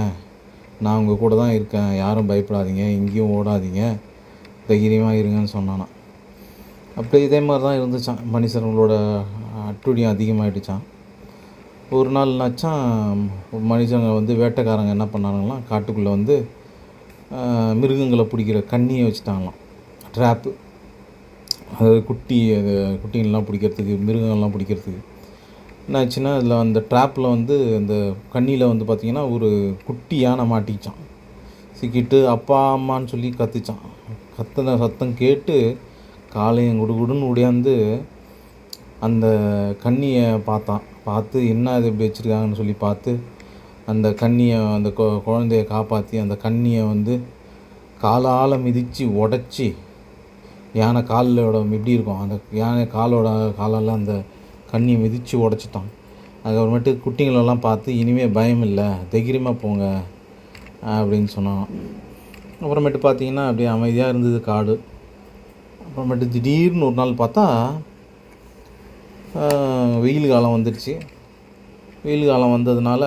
நான் உங்கள் கூட தான் இருக்கேன், யாரும் பயப்படாதீங்க, எங்கேயும் ஓடாதீங்க, தைரியமாக இருங்கன்னு சொன்னானா. அப்படி இதே மாதிரி தான் இருந்துச்சான். மனுஷங்களோட அட்டுழியம் அதிகமாகிடுச்சான். ஒரு நாள் என்னாச்சான், மனுஷங்க வந்து வேட்டைக்காரங்க என்ன பண்ணாங்களாம், காட்டுக்குள்ளே வந்து மிருகங்களை பிடிக்கிற கண்ணியை வச்சுட்டாங்களாம், ட்ராப்பு. அதாவது குட்டிங்கள்லாம் பிடிக்கிறதுக்கு, மிருகங்கள்லாம் பிடிக்கிறதுக்கு. என்ன ஆச்சுன்னா, அதில் அந்த ட்ராப்பில் வந்து அந்த கண்ணியில் வந்து பார்த்திங்கன்னா ஒரு குட்டி யானை மாட்டிச்சான். சிக்கிட்டு அப்பா அம்மான்னு சொல்லி கத்துச்சான். கத்துன சத்தம் கேட்டு காளையன் குடுகுடுன்னு ஓடியாந்து அந்த கண்ணியை பார்த்து என்ன இது இப்படி வச்சுருக்காங்கன்னு சொல்லி பார்த்து அந்த கண்ணியை, அந்த குழந்தைய காப்பாற்றி அந்த கண்ணியை வந்து காலால் மிதித்து உடச்சி, யானை காலோட எப்படி இருக்கும் அந்த யானை காலால் அந்த கண்ணியை மிதித்து உடச்சிட்டான். அதுக்கப்புறமேட்டு குட்டிங்களெல்லாம் பார்த்து, இனிமேல் பயம் இல்லை, தைரியமாக போங்க அப்படின்னு சொன்னான். அப்புறமேட்டு பார்த்திங்கன்னா அப்படியே அமைதியாக இருந்தது காடு. அப்புறமேட்டு திடீர்னு ஒரு நாள் பார்த்தா வெயில் காலம் வந்துடுச்சு. வெயில் காலம் வந்ததுனால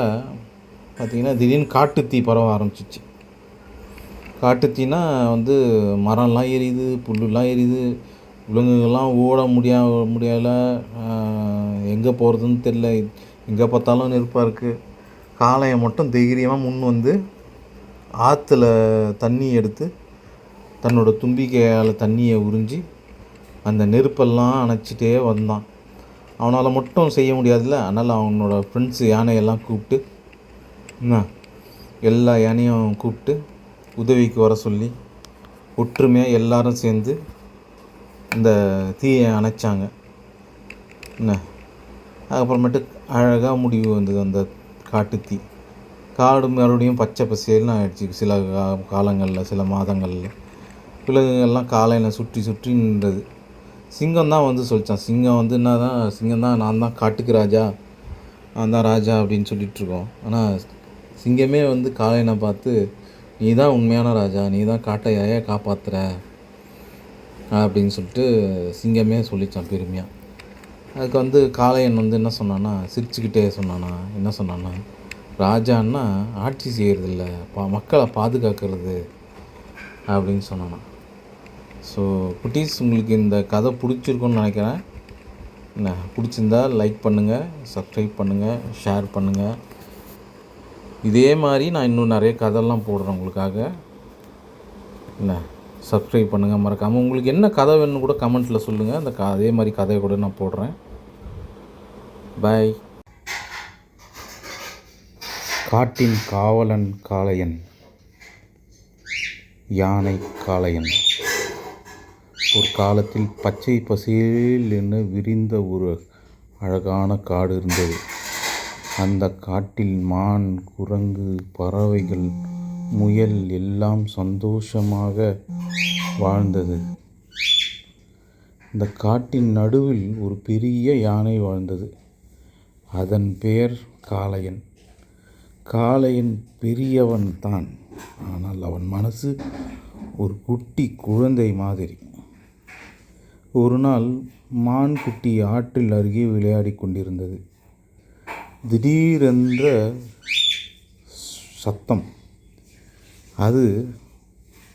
பார்த்திங்கன்னா திடீர்னு காட்டுத்தீ பரவ ஆரம்பிச்சிச்சு. காட்டுத்தீனா வந்து மரம்லாம் எரியுது, புல்லுலாம் எரியுது, விலங்குகள்லாம் ஓட முடியலை, எங்கே போகிறதுன்னு தெரில, எங்கே பார்த்தாலும் நெருப்பாக இருக்குது. காளையன் மட்டும் தைரியமாக முன் வந்து ஆற்றுல தண்ணி எடுத்து தன்னோட தும்பிக்கையால் தண்ணியை உறிஞ்சி அந்த நெருப்பெல்லாம் அணைச்சிட்டே வந்தான். அவனால் மட்டும் செய்ய முடியாதுல்ல, அதனால் அவனோட ஃப்ரெண்ட்ஸு யானையெல்லாம் கூப்பிட்டு, எல்லா யானையும் கூப்பிட்டு உதவிக்கு வர சொல்லி ஒற்றுமையாக எல்லாரும் சேர்ந்து இந்த தீயை அணைச்சாங்க. என்ன அதுக்கப்புறமேட்டு அழகாக முடிவு வந்தது அந்த காட்டுத்தீ. காடு மறுபடியும் பச்சை பசேல்னு ஆகிடுச்சு. சில காலங்களில், சில மாதங்களில் விலங்குகள்லாம் காளையனை சுற்றி சுற்றி நின்றது. சிங்கம் தான் வந்து சொல்லித்தான். சிங்கம் வந்து சிங்கம் தான், நான் தான் காட்டுக்கு ராஜா, நான் தான் ராஜா அப்படின்னு சொல்லிகிட்ருக்கோம். ஆனால் சிங்கமே வந்து காளையனை பார்த்து, நீ தான் உண்மையான ராஜா, நீ தான் காட்டையாய காப்பாற்றுற அப்படின்னு சொல்லிட்டு சிங்கமே சொல்லித்தான் பெருமையாக. அதுக்கு வந்து காளையன் வந்து என்ன சொன்னான்னா, சிரிச்சுக்கிட்டே சொன்னானா, என்ன சொன்னான்னா, ராஜான்னா ஆட்சி செய்கிறதில்ல, மக்களை பாதுகாக்கிறது அப்படின்னு சொன்னானா. ஸோ குட்டீஸ், உங்களுக்கு இந்த கதை பிடிச்சிருக்குன்னு நினைக்கிறேன். என்ன பிடிச்சிருந்தா லைக் பண்ணுங்கள், சப்ஸ்கிரைப் பண்ணுங்கள், ஷேர் பண்ணுங்கள். இதே மாதிரி நான் இன்னும் நிறைய கதைலாம் போடுறேன் உங்களுக்காக. என்ன சப்ஸ்கிரைப் பண்ணுங்கள் மறக்காமல். உங்களுக்கு என்ன கதை வேணும்னு கூட கமெண்ட்டில் சொல்லுங்கள். அந்த அதே மாதிரி கதையை கூட நான் போடுறேன். பாய். காட்டின் காவலன் காளையன், யானை காளையன். ஒரு காலத்தில் பச்சை பசேல் என விரிந்த ஒரு அழகான காடு இருந்தது. அந்த காட்டில் மான், குரங்கு, பறவைகள், முயல் எல்லாம் சந்தோஷமாக வாழ்ந்தது. இந்த காட்டின் நடுவில் ஒரு பெரிய யானை வாழ்ந்தது. அதன் பெயர் காளையன். காளையன் பெரியவன் தான், ஆனால் அவன் மனசு ஒரு குட்டி குழந்தை மாதிரி. ஒரு நாள் மான் குட்டி ஆற்றில் அருகே விளையாடி கொண்டிருந்தது. திடீரென்ற சத்தம். அது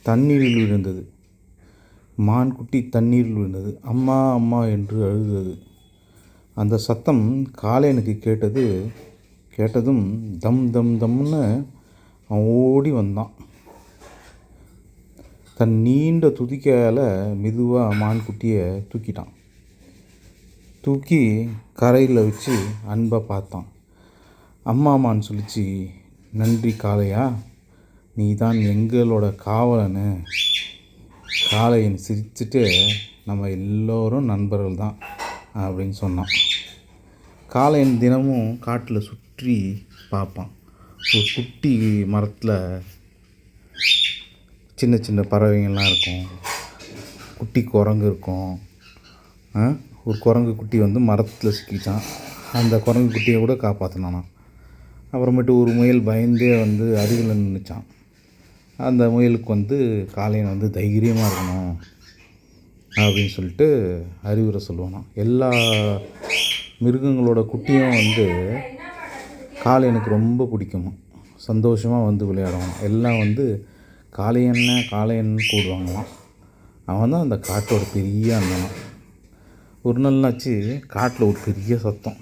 தண்ணீரில் விழுந்தது. மான்குட்டி தண்ணீரில் விழுந்தது. அம்மா அம்மா என்று அழுதது. அந்த சத்தம் காளையனுக்கு கேட்டதும் தம் தம் தம்னு அவன் ஓடி வந்தான். தன் நீண்ட துதிக்கையால் மெதுவாக மான்குட்டியை தூக்கிட்டான். தூக்கி கரையில் வச்சு அன்பாக பார்த்தான். அம்மா அம்மான்னு சொல்லிச்சு. நன்றி காளையா, நீ தான் எங்களோட காவலனு. காளையன் சிரிச்சுட்டு நம்ம எல்லோரும் நண்பர்கள் தான் அப்படின்னு சொன்னான். காளையன் தினமும் காட்டில் சுற்றி பார்ப்பான். ஒரு குட்டி மரத்தில் சின்ன சின்ன பறவைங்கள்லாம் இருக்கும். குட்டி குரங்கு இருக்கும். ஒரு குரங்கு குட்டி வந்து மரத்தில் சிக்கிச்சான். அந்த குரங்கு குட்டியை கூட காப்பாற்றினானா. அப்புறமேட்டு ஒரு முயல் பயந்தே வந்து அருகில் நின்றுச்சான். அந்த முயலுக்கு வந்து காளையன் வந்து தைரியமாக இருக்கணும் அப்படின்னு சொல்லிட்டு அறிவுரை சொல்லுவானா. எல்லா மிருகங்களோட குட்டியும் வந்து காளையனுக்கு ரொம்ப பிடிக்குமா. சந்தோஷமாக வந்து விளையாடுவான். எல்லாம் வந்து காளையன்னு கூடுவாங்களாம். அவன் தான் அந்த காட்டோட பெரிய அண்ணனான். ஒரு நாள்னாச்சு காட்டில் ஒரு பெரிய சத்தம்.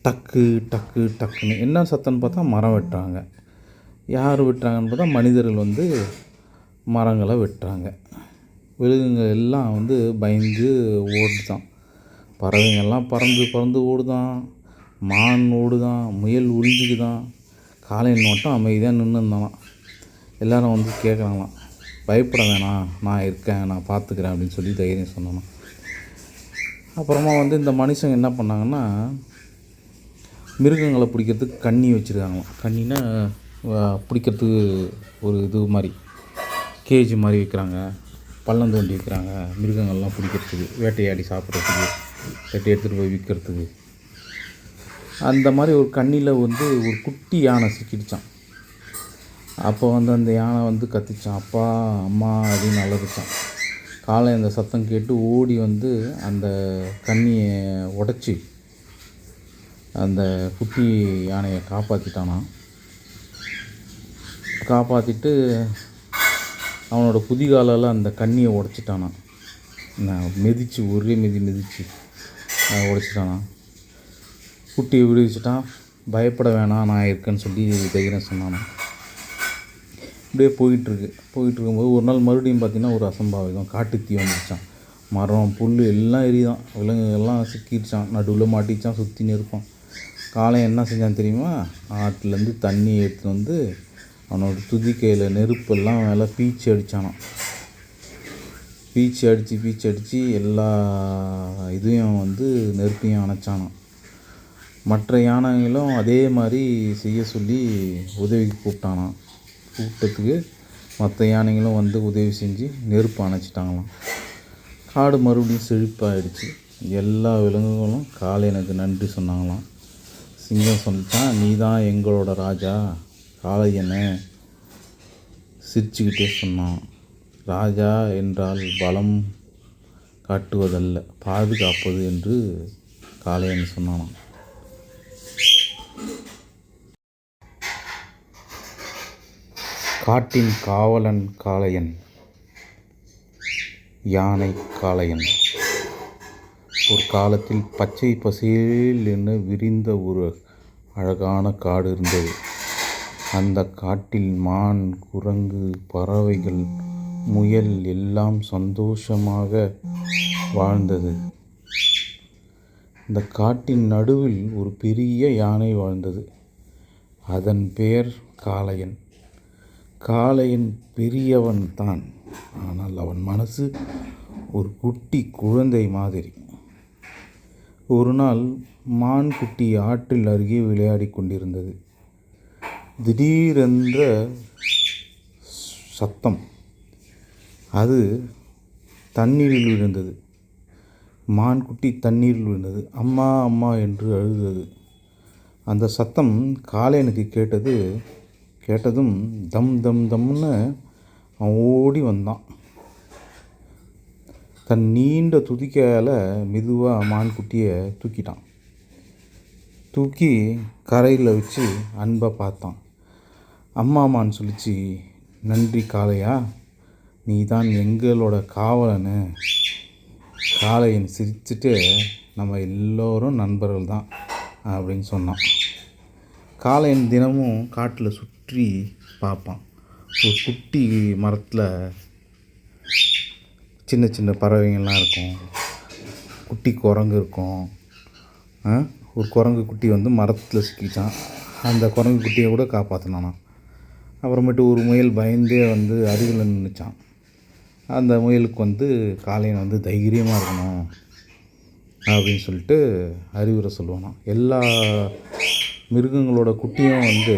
டக்கு டக்கு டக்குன்னு. என்ன சத்தம்னு பார்த்தா மரம் வெட்டுறாங்க. யார் வெட்டுறாங்கன்னு பார்த்தா மனிதர்கள் வந்து மரங்களை வெட்டுறாங்க. விலங்குகள் எல்லாம் வந்து பயந்து ஓடுதான். பறவைங்கள்லாம் பறந்து ஓடுதான். மான் ஓடுதான். முயல் உறிஞ்சிக்குதான். காளையன் மட்டும் அமைதியாக நின்று இருந்தானாம். எல்லோரும் வந்து கேட்குறாங்களாம், பயப்பட வேணாம், நான் இருக்கேன், நான் பார்த்துக்கிறேன் அப்படின்னு சொல்லி தைரியம் சொன்னானா. அப்புறமா வந்து இந்த மனுஷங்க என்ன பண்ணாங்கன்னா, மிருகங்களை பிடிக்கிறதுக்கு கண்ணி வச்சுருக்காங்களாம். கண்ணினா பிடிக்கிறதுக்கு ஒரு இது மாதிரி கேஜ் மாதிரி வைக்கிறாங்க. பள்ளம் தோண்டி வைக்கிறாங்க. மிருகங்கள்லாம் பிடிக்கிறதுக்கு, வேட்டையாடி சாப்பிட்றதுக்கு, வெட்டி எடுத்துகிட்டு போய் விற்கிறதுக்கு. அந்த மாதிரி ஒரு கண்ணியில் வந்து ஒரு குட்டி யானை சிக்கிடுச்சான். அப்போ வந்து அந்த யானை வந்து கத்திச்சான், அப்பா அம்மா அப்படின்னு அலறிச்சான். காளை அந்த சத்தம் கேட்டு ஓடி வந்து அந்த கண்ணியை உடச்சி அந்த குட்டி யானையை காப்பாற்றிட்டு அவனோட குதிகாலால் அந்த கண்ணியை உடச்சிட்டானான். மிதித்து ஒரே மிதித்து உடச்சிட்டானான். குட்டியை விடுவிச்சிட்டான். பயப்பட வேணாம், நான் இருக்கேன்னு சொல்லி தைரியம் சொன்னானா. இப்படியே போயிட்டுருக்கும்போது ஒரு நாள் மறுபடியும் பார்த்திங்கன்னா ஒரு அசம்பாவிதம். காட்டுத்தீ வந்துடுச்சான். மரம் புல் எல்லாம் எரிதான். விலங்குகள்லாம் சிக்கிடுச்சான். நடுவில் மாட்டிச்சான். சுற்றின்னு இருப்பான். காளையன் என்ன செஞ்சான் தெரியுமா? ஆற்றுலேருந்து தண்ணி எடுத்துகிட்டு வந்து அவனோட துதிக்கையில் நெருப்பெல்லாம் மேலே பீச்சு அடித்தானான். பீச்சு அடித்து எல்லா இதையும் வந்து நெருப்பையும் அணைச்சானான். மற்ற யானைகளும் அதே மாதிரி செய்ய சொல்லி உதவிக்கு கூப்பிட்டதுக்கு மற்ற யானைகளும் வந்து உதவி செஞ்சு நெருப்பு அணைச்சிட்டாங்களாம். காடு மறுபடியும் செழிப்பாகிடுச்சு. எல்லா விலங்குகளும் காளையனுக்கு நன்றி சொன்னாங்களாம். சிங்கம் சொல்லிச்சான், நீ தான் எங்களோட ராஜா. காளையனை சிரிச்சுக்கிட்டே சொன்னான், ராஜா என்றால் பலம் காட்டுவதல்ல, பாதுகாப்பது என்று காளையன் சொன்னானாம். காட்டின் காவலன் காளையன், யானை காளையன். ஒரு காலத்தில் பச்சை பசேல் என விரிந்த ஒரு அழகான காடு இருந்தது. அந்த காட்டில் மான், குரங்கு, பறவைகள், முயல் எல்லாம் சந்தோஷமாக வாழ்ந்தது. இந்த காட்டின் நடுவில் ஒரு பெரிய யானை வாழ்ந்தது. அதன் பெயர் காளையன். காளையன் பெரியவன் தான், ஆனால் அவன் மனசு ஒரு குட்டி குழந்தை மாதிரி. ஒரு நாள் மான் குட்டி ஆற்றில் அருகே விளையாடி கொண்டிருந்தது. திடீரென்ற சத்தம். அது தண்ணீரில் விழுந்தது. மான்குட்டி தண்ணீரில் விழுந்தது. அம்மா அம்மா என்று அழுதது. அந்த சத்தம் காளையனுக்கு கேட்டதும் தம் தம் தம்னு அவன் ஓடி வந்தான். தன் நீண்ட துதிக்கையால் மெதுவாக மான்குட்டியை தூக்கிட்டான். தூக்கி கரையில் வச்சு அன்பாக பார்த்தான். அம்மா அம்மான்னு சொல்லிச்சு. நன்றி காளையா, நீ தான் எங்களோட காவலனு. காளையன் சிரிச்சுட்டு நம்ம எல்லோரும் நண்பர்கள் தான் அப்படின்னு சொன்னான். காளையன் தினமும் காட்டில் சுற்றி பார்ப்பான். ஒரு குட்டி மரத்தில் சின்ன சின்ன பறவைங்கள்லாம் இருக்கும். குட்டி குரங்கு இருக்கும். ஒரு குரங்கு குட்டி வந்து மரத்தில் சிக்கிச்சான். அந்த குரங்கு குட்டியை கூட காப்பாற்றினானா. அப்புறமேட்டு ஒரு முயல் பயந்தே வந்து அருகில் நின்றுச்சான். அந்த முயலுக்கு வந்து காளையன் வந்து தைரியமாக இருக்கணும் அப்படின்னு சொல்லிட்டு அறிவுரை சொல்லுவானா. எல்லா மிருகங்களோட குட்டியும் வந்து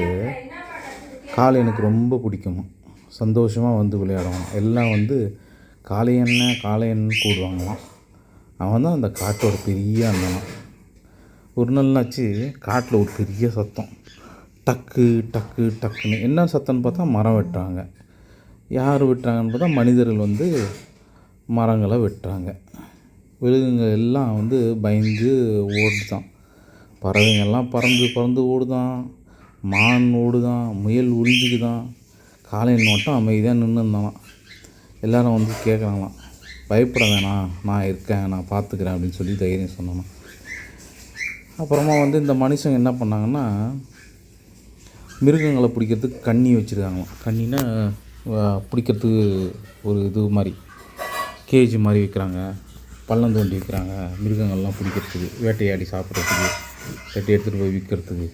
காளையனுக்கு ரொம்ப பிடிக்குமா. சந்தோஷமாக வந்து விளையாடுவான். எல்லாம் வந்து காளையன்னு கூடுவாங்களாம். அவன் தான் அந்த காட்டோட பெரிய அண்ணனான். ஒரு நாள்னாச்சு காட்டில் ஒரு பெரிய சத்தம். டக்கு டக்கு டக்குன்னு. என்ன சத்தம்னு பார்த்தா மரம் வெட்டுறாங்க. யார் வெட்டுறாங்கன்னு பார்த்தா மனிதர்கள் வந்து மரங்களை வெட்டுறாங்க. விலங்குகள் எல்லாம் வந்து பயந்து ஓடுதான். பறவைங்கள்லாம் பறந்து ஓடுதான். மான் ஓடுதான். முயல் உறிஞ்சிக்குதான். காளையன் மட்டும் அமைதியாக நின்று இருந்தானாம். எல்லோரும் வந்து கேட்குறாங்களாம், பயப்பட வேணாம், நான் இருக்கேன், நான் பார்த்துக்கிறேன் அப்படின்னு சொல்லி தைரியம் சொன்னானா. அப்புறமா வந்து இந்த மனுஷங்க என்ன பண்ணாங்கன்னா, மிருகங்களை பிடிக்கிறதுக்கு கண்ணி வச்சுருக்காங்களாம். கண்ணினா பிடிக்கிறதுக்கு ஒரு இது மாதிரி கேஜ் மாதிரி வைக்கிறாங்க. பள்ளம் தோண்டி வைக்கிறாங்க. மிருகங்கள்லாம் பிடிக்கிறதுக்கு, வேட்டையாடி சாப்பிட்றதுக்கு, கட்டி எடுத்துகிட்டு போய் விற்கிறதுக்கு.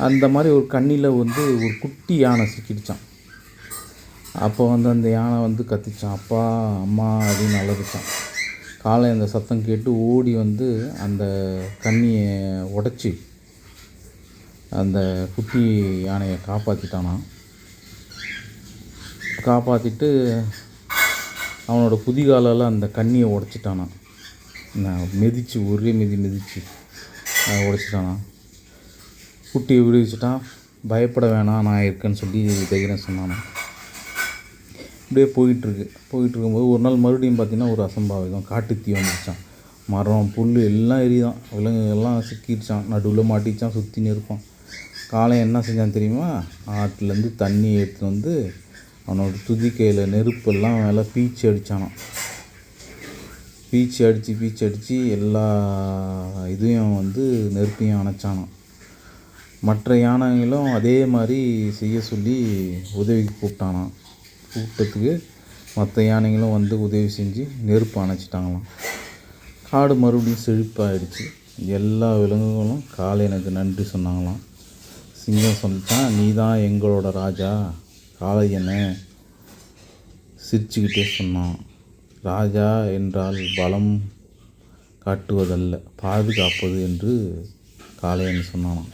அந்த மாதிரி ஒரு கண்ணியில் வந்து ஒரு குட்டி யானை சிக்கிடுச்சான். அப்போ வந்து அந்த யானை வந்து கத்திச்சான், அப்பா அம்மா அப்படின்னு அலறிச்சான். காலை அந்த சத்தம் கேட்டு ஓடி வந்து அந்த கண்ணியை உடச்சி அந்த குட்டி யானையை காப்பாற்றிட்டு அவனோட குதிகாலால் அந்த கண்ணியை உடச்சிட்டானான். மிதித்து ஒரே மிதித்து உடச்சிட்டானான். குட்டியை விடுவிச்சிட்டான். பயப்பட வேணாம், நான் இருக்கேன்னு சொல்லி தைரியம் சொன்னானா. இப்படியே போயிட்டுருக்கும்போது ஒரு நாள் மறுபடியும் பார்த்திங்கன்னா ஒரு அசம்பாவிதம். காட்டுத்தீ வந்துடுச்சான். மரம் புல் எல்லாம் எரிதான். விலங்குகள்லாம் சிக்கிடுச்சான். நடுவில் மாட்டிச்சான். சுற்றின்னு இருப்பான். காளையன் என்ன செஞ்சான் தெரியுமா? ஆற்றுலேருந்து தண்ணி எடுத்துகிட்டு வந்து அவனோட துதிக்கையில் நெருப்பெல்லாம் மேலே பீச்சு அடித்தானான். பீச்சு அடித்து எல்லா இதையும் வந்து நெருப்பையும் அணைச்சானான். மற்ற யானைகளும் அதே மாதிரி செய்ய சொல்லி உதவிக்கு கூப்பிட்டதுக்கு மற்ற யானைகளும் வந்து உதவி செஞ்சு நெருப்பு அணைச்சிட்டாங்களாம். காடு மறுபடியும் செழிப்பாகிடுச்சு. எல்லா விலங்குகளும் காளையனுக்கு நன்றி சொன்னாங்களாம். சிங்கம் சொல்லிச்சான், நீ தான் எங்களோட ராஜா. காளையனை சிரிச்சுக்கிட்டே சொன்னான், ராஜா என்றால் பலம் காட்டுவதல்ல, பாதுகாப்பது என்று காளையன் சொன்னானாம்.